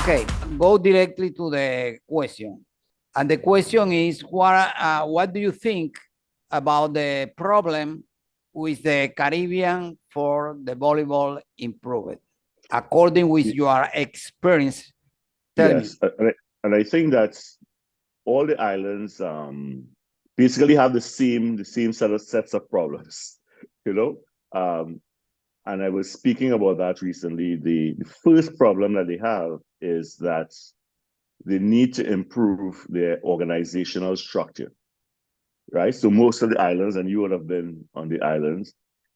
Okay, go directly to the question. And the question is, what do you think about the problem with the Caribbean for the volleyball improvement, according with your experience? Tell me. Yes, and I think that all the islands basically have the same sets of problems, you know. And I was speaking about that recently. The first problem that they have is that they need to improve their organizational structure, right? So most of the islands, and you would have been on the islands,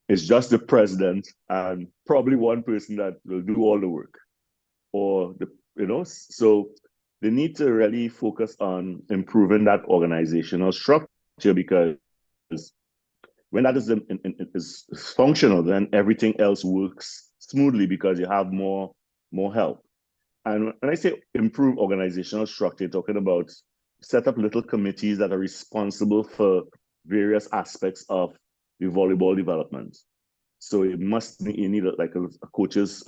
it's just the president and probably one person that will do all the work, or so they need to really focus on improving that organizational structure, because when that is functional, then everything else works smoothly because you have more help. And when I say improve organizational structure, talking about set up little committees that are responsible for various aspects of the volleyball development. So you need a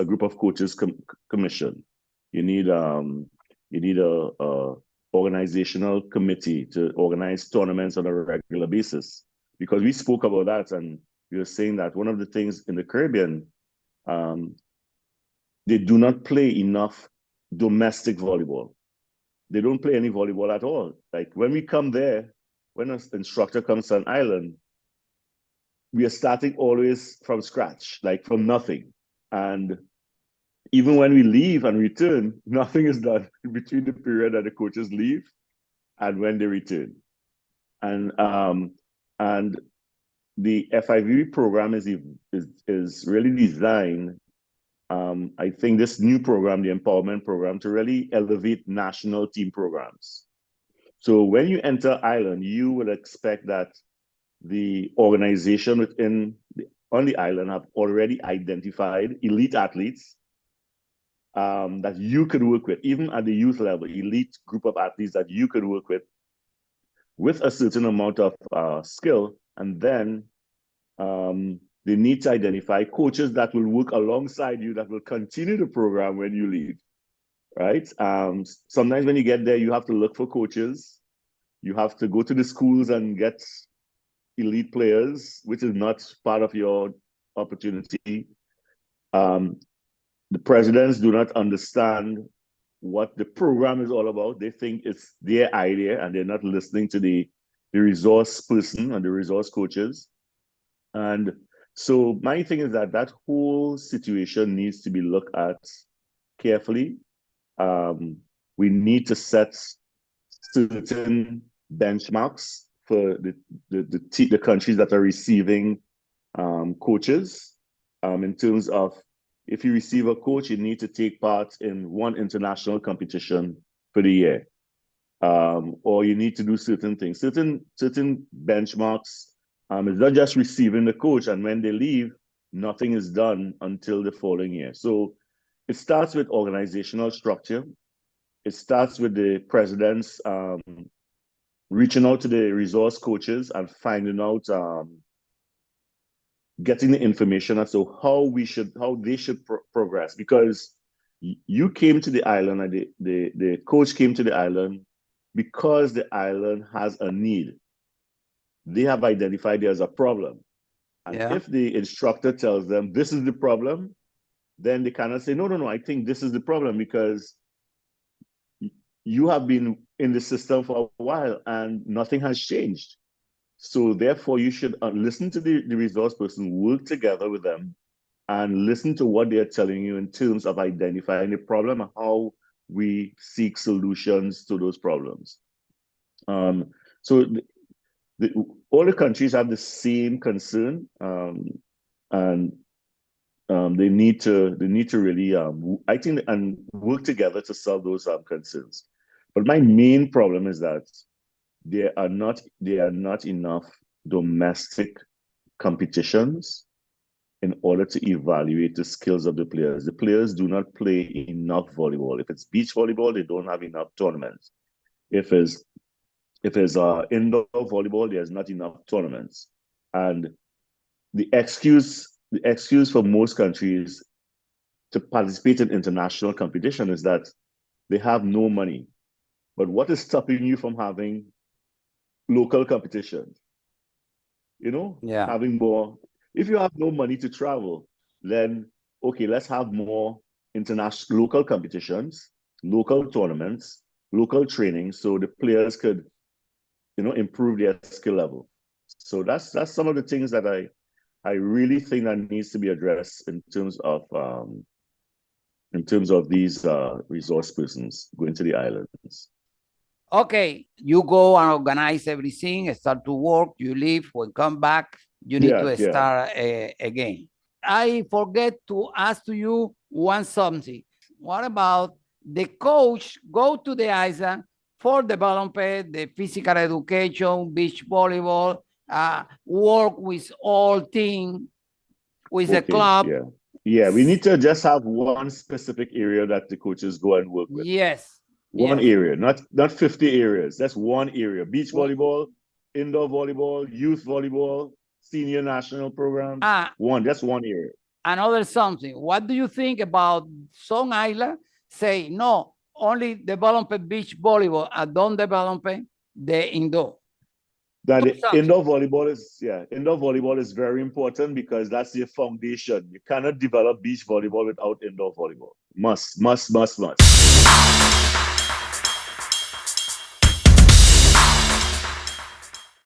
group of coaches commission. You need a organizational committee to organize tournaments on a regular basis, because we spoke about that, and we were saying that one of the things in the Caribbean, they do not play enough domestic volleyball. They don't play any volleyball at all. Like when we come there, when an instructor comes to an island, we are starting always from scratch, like from nothing. And even when we leave and return, nothing is done between the period that the coaches leave and when they return. And the FIVB program is really designed, I think this new program, the empowerment program, to really elevate national team programs. So when you enter island, you would expect that the organization on the island have already identified elite athletes that you could work with, even at the youth level, elite group of athletes that you could work with a certain amount of skill. And then they need to identify coaches that will work alongside you, that will continue the program when you leave, right? Sometimes when you get there, you have to look for coaches. You have to go to the schools and get elite players, which is not part of your opportunity. The presidents do not understand what the program is all about. They think it's their idea, and they're not listening to the resource person and the resource coaches. And so my thing is that whole situation needs to be looked at carefully. We need to set certain benchmarks for the countries that are receiving coaches, in terms of, if you receive a coach, you need to take part in one international competition for the year, or you need to do certain things, certain benchmarks. It's not just receiving the coach, and when they leave, nothing is done until the following year. So it starts with organizational structure. It starts with the presidents reaching out to the resource coaches and finding out, getting the information as to how they should progress. Because you came to the island, and the coach came to the island because the island has a need. They have identified there's a problem. And if the instructor tells them this is the problem, then they cannot say, no, I think this is the problem, because you have been in the system for a while and nothing has changed. So therefore, you should listen to the resource person, work together with them, and listen to what they're telling you in terms of identifying the problem and how we seek solutions to those problems. So all the countries have the same concern, and they need to really, I think, and work together to solve those concerns. But my main problem is that there are not enough domestic competitions in order to evaluate the skills of the players. The players do not play enough volleyball. If it's beach volleyball, they don't have enough tournaments. If it's indoor volleyball, there's not enough tournaments. And the excuse for most countries to participate in international competition is that they have no money. But what is stopping you from having local competitions? You know, Yeah. having more. If you have no money to travel, then okay, let's have more international local competitions, local tournaments, local training, so the players could, you know, improve their skill level. So that's some of the things that I really think that needs to be addressed in terms of these resource persons going to the islands. Okay, you go and organize everything, start to work, you leave, when come back, you need to start again. I forget to ask to you one something. What about the coach go to the island for development, the physical education, beach volleyball, work with all team, with the club? Yeah, we need to just have one specific area that the coaches go and work with. Yes. One area, not 50 areas. That's one area. Beach volleyball, indoor volleyball, youth volleyball, senior national programs. Just one area. Another something. What do you think about some island say no, only develop beach volleyball and don't develop the indoor? That indoor volleyball is very important because that's your foundation. You cannot develop beach volleyball without indoor volleyball. Must.